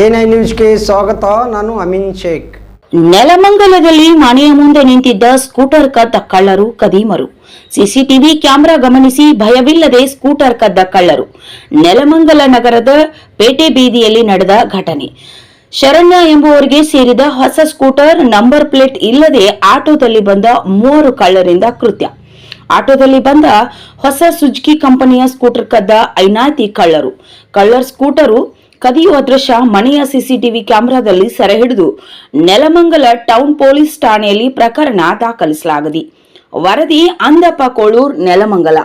ಎ9 ನ್ಯೂಸ್ಗೆ ಸ್ವಾಗತ. ನಾನು ಅಮೀನ್ ಶೇಖ್. ನೆಲಮಂಗಲದಲ್ಲಿ ಮನೆಯ ಮುಂದೆ ನಿಂತಿದ್ದ ಸ್ಕೂಟರ್ ಕದ್ದ ಕಳ್ಳರು ಕದೀಮರು. ಸಿಸಿಟಿವಿ ಕ್ಯಾಮೆರಾ ಗಮನಿಸಿ ಭಯವಿಲ್ಲದೆ ಸ್ಕೂಟರ್ ಕದ್ದ ಕಳ್ಳರು. ನೆಲಮಂಗಲ ನಗರದ ಪೇಟೆ ಬೀದಿಯಲ್ಲಿ ನಡೆದ ಘಟನೆ. ಶರಣ್ಯ ಎಂಬುವರಿಗೆ ಸೇರಿದ ಹೊಸ ಸ್ಕೂಟರ್ ನಂಬರ್ ಪ್ಲೇಟ್ ಇಲ್ಲದೆ ಆಟೋದಲ್ಲಿ ಬಂದ 3 ಕಳ್ಳರಿಂದ ಕೃತ್ಯ. ಆಟೋದಲ್ಲಿ ಬಂದ ಹೊಸ ಸುಜುಕಿ ಕಂಪನಿಯ ಸ್ಕೂಟರ್ ಕದ್ದ ಐನಾತಿ ಕಳ್ಳರು. ಕಳ್ಳರ್ ಸ್ಕೂಟರು ಕದಿಯುವ ದೃಶ್ಯ ಮನೆಯ ಸಿಸಿಟಿವಿ ಕ್ಯಾಮೆರಾದಲ್ಲಿ ಸೆರೆ ಹಿಡಿದು ನೆಲಮಂಗಲ ಟೌನ್ ಪೊಲೀಸ್ ಠಾಣೆಯಲ್ಲಿ ಪ್ರಕರಣ ದಾಖಲಿಸಲಾಗಿದೆ. ವರದಿ ಅಂದಪ್ಪ ಕೋಳೂರ್, ನೆಲಮಂಗಲ.